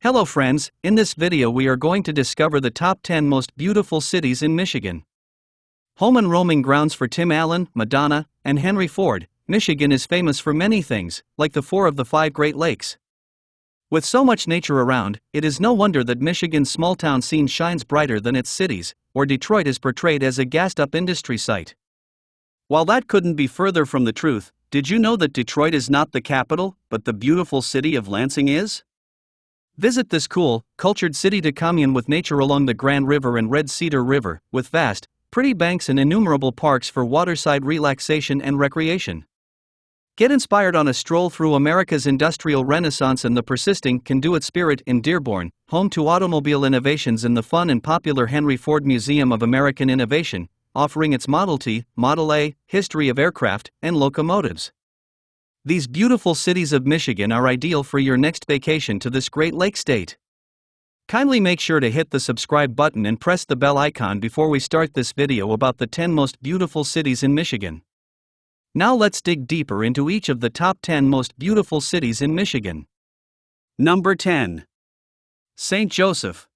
Hello friends, in this video we are going to discover the top 10 most beautiful cities in Michigan. Home and roaming grounds for Tim Allen, Madonna, and Henry Ford, Michigan is famous for many things, like the 4 of the 5 Great Lakes. With so much nature around, it is no wonder that Michigan's small-town scene shines brighter than its cities, or Detroit is portrayed as a gassed-up industry site. While that couldn't be further from the truth, did you know that Detroit is not the capital, but the beautiful city of Lansing is? Visit this cool, cultured city to commune with nature along the Grand River and Red Cedar River, with vast, pretty banks and innumerable parks for waterside relaxation and recreation. Get inspired on a stroll through America's industrial renaissance and the persisting, can-do-it spirit in Dearborn, home to automobile innovations in the fun and popular Henry Ford Museum of American Innovation, offering its Model T, Model A, history of aircraft, and locomotives. These beautiful cities of Michigan are ideal for your next vacation to this Great Lakes state. Kindly make sure to hit the subscribe button and press the bell icon before we start this video about the 10 most beautiful cities in Michigan. Now let's dig deeper into each of the top 10 most beautiful cities in Michigan. Number 10. St. Joseph.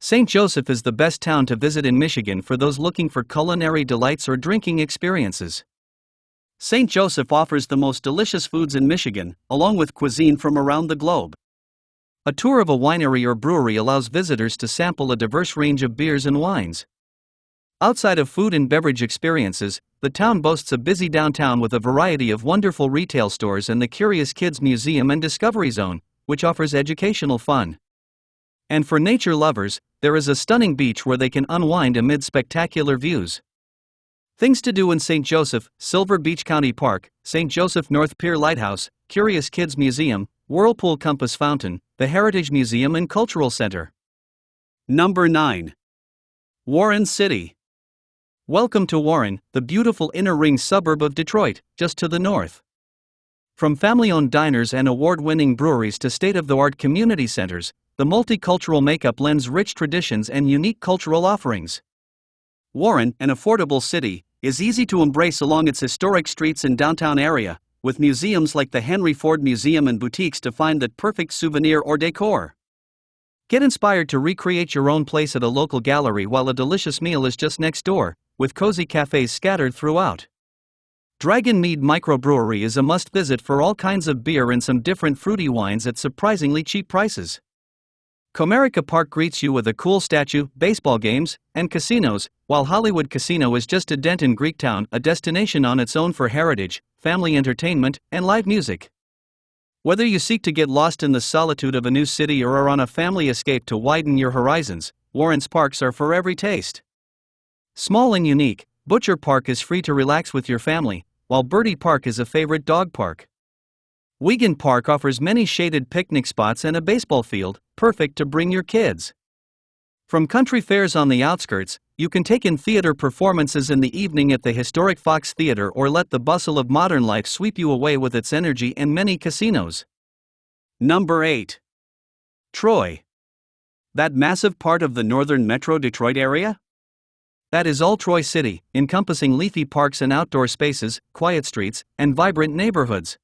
St. Joseph is the best town to visit in Michigan for those looking for culinary delights or drinking experiences. St. Joseph offers the most delicious foods in Michigan, along with cuisine from around the globe. A tour of a winery or brewery allows visitors to sample a diverse range of beers and wines. Outside of food and beverage experiences, the town boasts a busy downtown with a variety of wonderful retail stores and the Curious Kids Museum and Discovery Zone, which offers educational fun. And for nature lovers, there is a stunning beach where they can unwind amid spectacular views. Things to do in St. Joseph: Silver Beach County Park, St. Joseph North Pier Lighthouse, Curious Kids Museum, Whirlpool Compass Fountain, the Heritage Museum and Cultural Center. Number 9. Warren City. Welcome to Warren, the beautiful inner ring suburb of Detroit, just to the north. From family-owned diners and award-winning breweries to state-of-the-art community centers, the multicultural makeup lends rich traditions and unique cultural offerings. Warren, an affordable city, is easy to embrace along its historic streets and downtown area, with museums like the Henry Ford Museum and boutiques to find that perfect souvenir or decor. Get inspired to recreate your own place at a local gallery while a delicious meal is just next door, with cozy cafes scattered throughout. Dragon Mead Microbrewery is a must-visit for all kinds of beer and some different fruity wines at surprisingly cheap prices. Comerica Park greets you with a cool statue, baseball games, and casinos, while Hollywood Casino is just a dent in Greektown, a destination on its own for heritage, family entertainment, and live music. Whether you seek to get lost in the solitude of a new city or are on a family escape to widen your horizons, Warren's parks are for every taste. Small and unique, Butcher Park is free to relax with your family, while Birdie Park is a favorite dog park. Wiegand Park offers many shaded picnic spots and a baseball field, perfect to bring your kids. From country fairs on the outskirts, you can take in theater performances in the evening at the historic Fox Theater or let the bustle of modern life sweep you away with its energy and many casinos. Number 8. Troy. That massive part of the northern Metro Detroit area? That is all Troy City, encompassing leafy parks and outdoor spaces, quiet streets, and vibrant neighborhoods.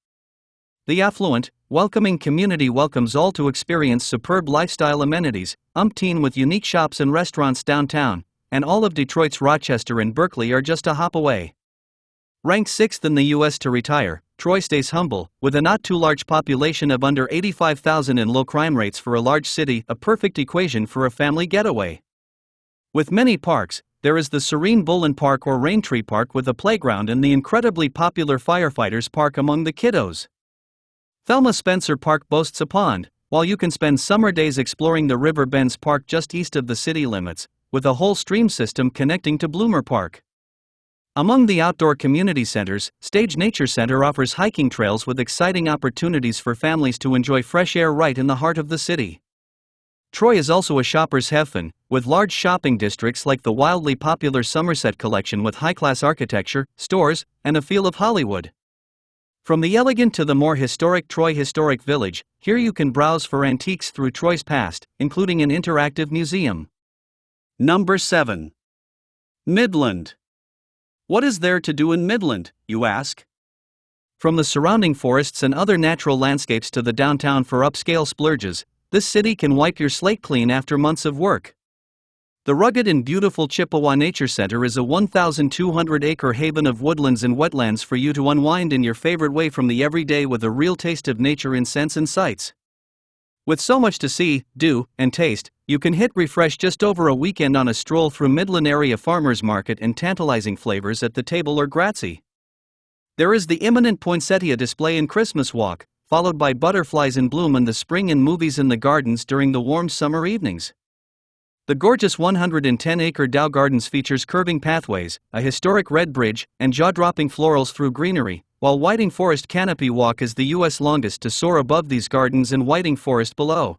The affluent, welcoming community welcomes all to experience superb lifestyle amenities, umpteen with unique shops and restaurants downtown, and all of Detroit's Rochester and Berkeley are just a hop away. Ranked 6th in the U.S. to retire, Troy stays humble, with a not-too-large population of under 85,000 and low crime rates for a large city, a perfect equation for a family getaway. With many parks, there is the serene Bullen Park or Raintree Park with a playground and the incredibly popular Firefighters Park among the kiddos. Thelma Spencer Park boasts a pond, while you can spend summer days exploring the River Bends Park just east of the city limits, with a whole stream system connecting to Bloomer Park. Among the outdoor community centers, Stage Nature Center offers hiking trails with exciting opportunities for families to enjoy fresh air right in the heart of the city. Troy is also a shopper's haven, with large shopping districts like the wildly popular Somerset Collection with high-class architecture, stores, and a feel of Hollywood. From the elegant to the more historic Troy Historic Village, here you can browse for antiques through Troy's past, including an interactive museum. Number 7. Midland. What is there to do in Midland, you ask? From the surrounding forests and other natural landscapes to the downtown for upscale splurges, this city can wipe your slate clean after months of work. The rugged and beautiful Chippewa Nature Center is a 1,200-acre haven of woodlands and wetlands for you to unwind in your favorite way from the everyday with a real taste of nature in scents and sights. With so much to see, do, and taste, you can hit refresh just over a weekend on a stroll through Midland area farmers market and tantalizing flavors at the table or grazie. There is the imminent poinsettia display and Christmas walk, followed by butterflies in bloom and the spring and movies in the gardens during the warm summer evenings. The gorgeous 110-acre Dow Gardens features curving pathways, a historic red bridge, and jaw-dropping florals through greenery, while Whiting Forest Canopy Walk is the U.S. longest to soar above these gardens and Whiting Forest below.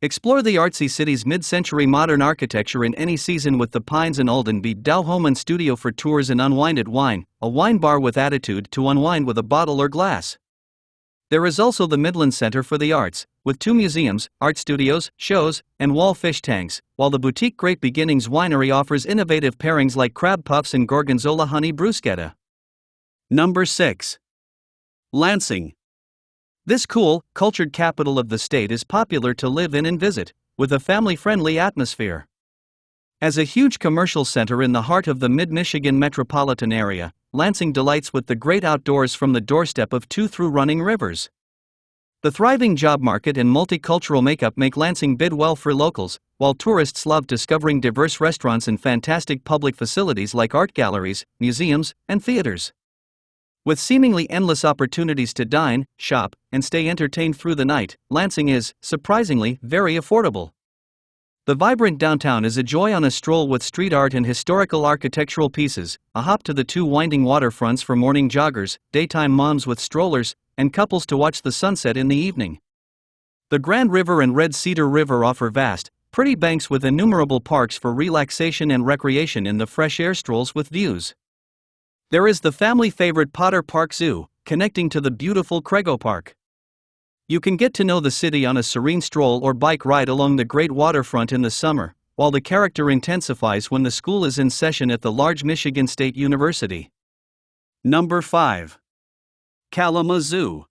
Explore the artsy city's mid-century modern architecture in any season with the Pines and Alden Beat Dow Home and Studio for tours and unwinded wine, a wine bar with attitude to unwind with a bottle or glass. There is also the Midland Center for the Arts, with 2 museums, art studios, shows, and wall fish tanks, while the boutique Great Beginnings Winery offers innovative pairings like crab puffs and gorgonzola honey bruschetta. Number 6. Lansing. This cool, cultured capital of the state is popular to live in and visit, with a family-friendly atmosphere. As a huge commercial center in the heart of the mid-Michigan metropolitan area, Lansing delights with the great outdoors from the doorstep of 2 through-running rivers. The thriving job market and multicultural makeup make Lansing bid well for locals, while tourists love discovering diverse restaurants and fantastic public facilities like art galleries, museums, and theaters. With seemingly endless opportunities to dine, shop, and stay entertained through the night, Lansing is, surprisingly, very affordable. The vibrant downtown is a joy on a stroll with street art and historical architectural pieces, a hop to the 2 winding waterfronts for morning joggers, daytime moms with strollers, and couples to watch the sunset in the evening. The Grand River and Red Cedar River offer vast, pretty banks with innumerable parks for relaxation and recreation in the fresh air strolls with views. There is the family favorite Potter Park Zoo, connecting to the beautiful Crego Park. You can get to know the city on a serene stroll or bike ride along the great waterfront in the summer, while the character intensifies when the school is in session at the large Michigan State University. Number 5. Kalamazoo.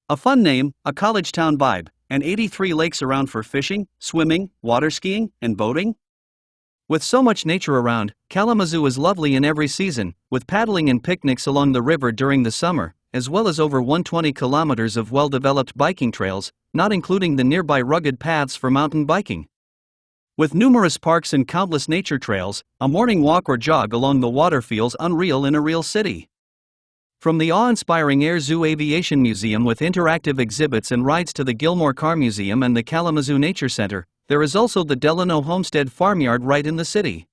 A fun name, a college town vibe, and 83 lakes around for fishing, swimming, water skiing, and boating. With so much nature around, Kalamazoo is lovely in every season, with paddling and picnics along the river during the summer, as well as over 120 kilometers of well-developed biking trails, not including the nearby rugged paths for mountain biking. With numerous parks and countless nature trails, a morning walk or jog along the water feels unreal in a real city. From the awe-inspiring Air Zoo Aviation Museum with interactive exhibits and rides to the Gilmore Car Museum and the Kalamazoo Nature Center, there is also the Delano Homestead Farmyard right in the city.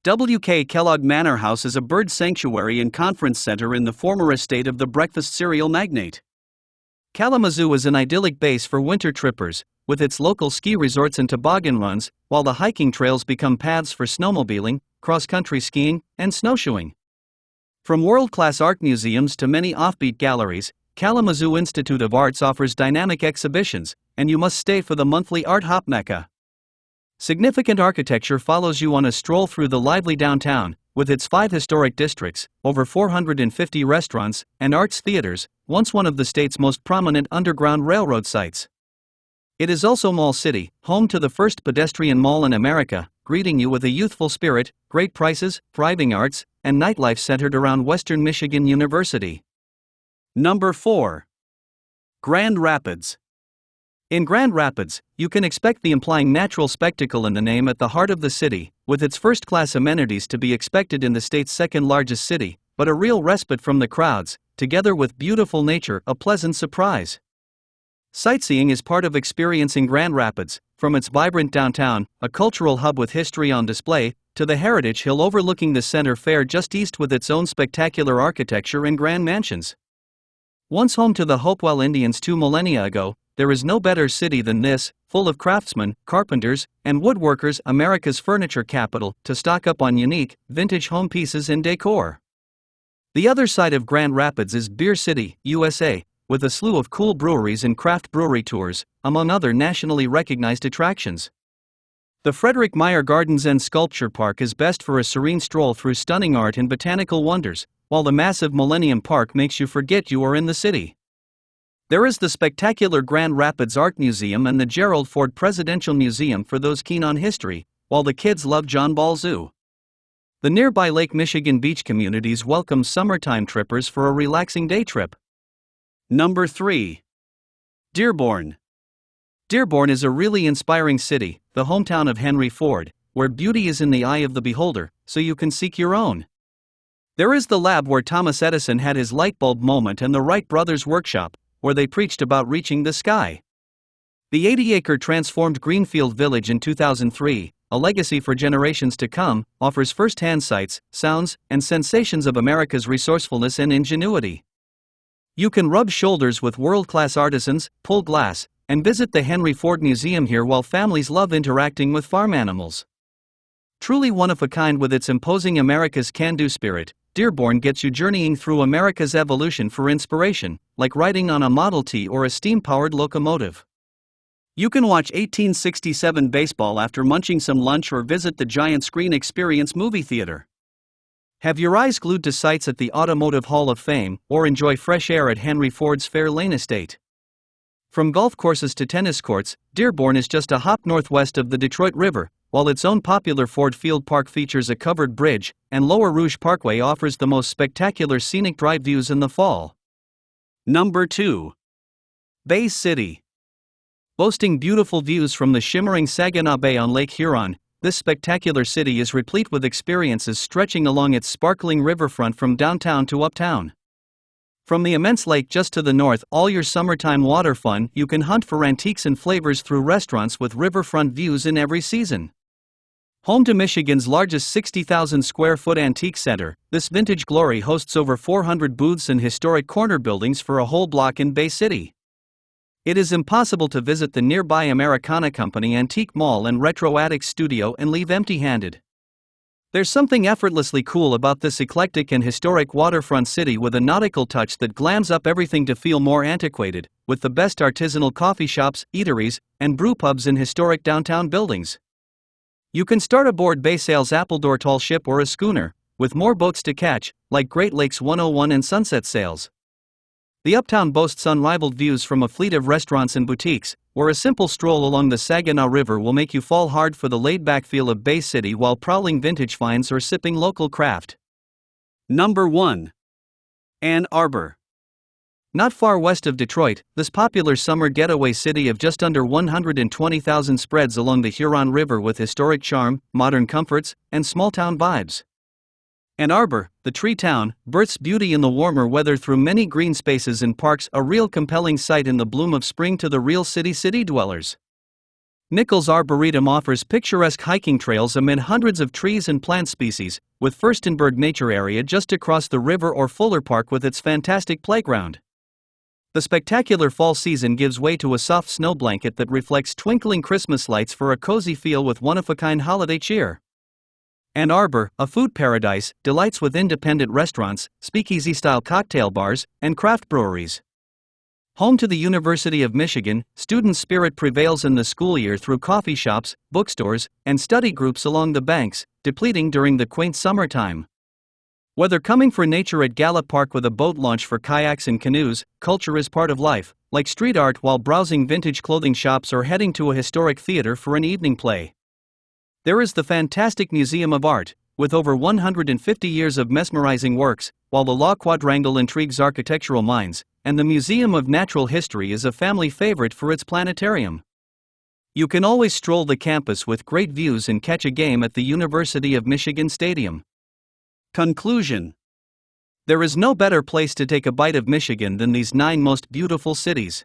W.K. Kellogg Manor House is a bird sanctuary and conference center in the former estate of the breakfast cereal magnate. Kalamazoo is an idyllic base for winter trippers, with its local ski resorts and toboggan runs, while the hiking trails become paths for snowmobiling, cross-country skiing, and snowshoeing. From world-class art museums to many offbeat galleries, Kalamazoo Institute of Arts offers dynamic exhibitions, and you must stay for the monthly art hop mecca. Significant architecture follows you on a stroll through the lively downtown, with its 5 historic districts, over 450 restaurants, and arts theaters, once one of the state's most prominent underground railroad sites. It is also Mall City, home to the first pedestrian mall in America, greeting you with a youthful spirit, great prices, thriving arts, and nightlife centered around Western Michigan University. Number 4. Grand Rapids. In Grand Rapids, you can expect the implying natural spectacle in the name at the heart of the city, with its first-class amenities to be expected in the state's second-largest city, but a real respite from the crowds, together with beautiful nature, a pleasant surprise. Sightseeing is part of experiencing Grand Rapids, from its vibrant downtown, a cultural hub with history on display, to the Heritage Hill overlooking the Center Fair just east with its own spectacular architecture and grand mansions. Once home to the Hopewell Indians 2 millennia ago, there is no better city than this, full of craftsmen, carpenters, and woodworkers, America's furniture capital, to stock up on unique, vintage home pieces and decor. The other side of Grand Rapids is Beer City, USA, with a slew of cool breweries and craft brewery tours, among other nationally recognized attractions. The Frederick Meyer Gardens and Sculpture Park is best for a serene stroll through stunning art and botanical wonders, while the massive Millennium Park makes you forget you are in the city. There is the spectacular Grand Rapids Art Museum and the Gerald Ford Presidential Museum for those keen on history, while the kids love John Ball Zoo. The nearby Lake Michigan beach communities welcome summertime trippers for a relaxing day trip. Number 3. Dearborn. Dearborn is a really inspiring city, the hometown of Henry Ford, where beauty is in the eye of the beholder, so you can seek your own. There is the lab where Thomas Edison had his light bulb moment and the Wright brothers' workshop, where they preached about reaching the sky. The 80-acre transformed Greenfield Village in 2003, a legacy for generations to come, offers first-hand sights, sounds, and sensations of America's resourcefulness and ingenuity. You can rub shoulders with world-class artisans, pull glass, and visit the Henry Ford Museum here while families love interacting with farm animals. Truly one of a kind with its imposing America's can-do spirit, Dearborn gets you journeying through America's evolution for inspiration, like riding on a Model T or a steam-powered locomotive. You can watch 1867 baseball after munching some lunch or visit the Giant Screen Experience movie theater. Have your eyes glued to sights at the Automotive Hall of Fame, or enjoy fresh air at Henry Ford's Fair Lane estate. From golf courses to tennis courts, Dearborn is just a hop northwest of the Detroit River, while its own popular Ford Field Park features a covered bridge, and Lower Rouge Parkway offers the most spectacular scenic drive views in the fall. Number 2. Bay City. Boasting beautiful views from the shimmering Saginaw Bay on Lake Huron, this spectacular city is replete with experiences stretching along its sparkling riverfront from downtown to uptown. From the immense lake just to the north, all your summertime water fun, you can hunt for antiques and flavors through restaurants with riverfront views in every season. Home to Michigan's largest 60,000 square foot antique center, this vintage glory hosts over 400 booths and historic corner buildings for a whole block in Bay City. It is impossible to visit the nearby Americana Company Antique Mall and Retro Attic Studio and leave empty-handed. There's something effortlessly cool about this eclectic and historic waterfront city with a nautical touch that glams up everything to feel more antiquated, with the best artisanal coffee shops, eateries, and brew pubs in historic downtown buildings. You can start aboard Bay Sail's Appledore tall ship or a schooner, with more boats to catch, like Great Lakes 101 and Sunset Sails. The uptown boasts unrivaled views from a fleet of restaurants and boutiques, where a simple stroll along the Saginaw River will make you fall hard for the laid-back feel of Bay City while prowling vintage finds or sipping local craft. Number 1. Ann Arbor. Not far west of Detroit, this popular summer getaway city of just under 120,000 spreads along the Huron River with historic charm, modern comforts, and small-town vibes. Ann Arbor, the tree town, births beauty in the warmer weather through many green spaces and parks, a real compelling sight in the bloom of spring to the real city dwellers. Nichols Arboretum offers picturesque hiking trails amid hundreds of trees and plant species, with Furstenberg Nature Area just across the river or Fuller Park with its fantastic playground. The spectacular fall season gives way to a soft snow blanket that reflects twinkling Christmas lights for a cozy feel with one-of-a-kind holiday cheer. Ann Arbor, a food paradise, delights with independent restaurants, speakeasy-style cocktail bars, and craft breweries. Home to the University of Michigan, student spirit prevails in the school year through coffee shops, bookstores, and study groups along the banks, depleting during the quaint summertime. Whether coming for nature at Gallup Park with a boat launch for kayaks and canoes, culture is part of life, like street art while browsing vintage clothing shops or heading to a historic theater for an evening play. There is the fantastic Museum of Art, with over 150 years of mesmerizing works, while the Law Quadrangle intrigues architectural minds, and the Museum of Natural History is a family favorite for its planetarium. You can always stroll the campus with great views and catch a game at the University of Michigan Stadium. Conclusion. There is no better place to take a bite of Michigan than these 9 most beautiful cities.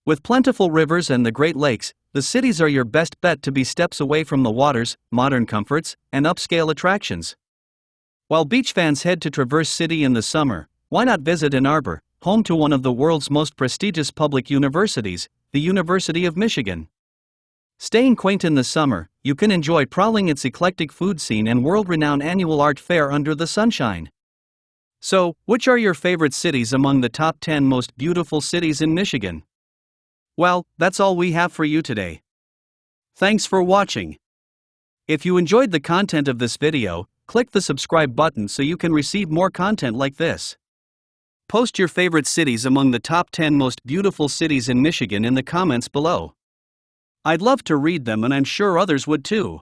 With plentiful rivers and the Great Lakes, the cities are your best bet to be steps away from the waters, modern comforts, and upscale attractions. While beach fans head to Traverse City in the summer, why not visit Ann Arbor, home to one of the world's most prestigious public universities, the University of Michigan? Staying quaint in the summer, you can enjoy prowling its eclectic food scene and world-renowned annual art fair under the sunshine. So, which are your favorite cities among the top 10 most beautiful cities in Michigan? Well, that's all we have for you today. Thanks for watching. If you enjoyed the content of this video, click the subscribe button so you can receive more content like this. Post your favorite cities among the top 10 most beautiful cities in Michigan in the comments below. I'd love to read them and I'm sure others would too.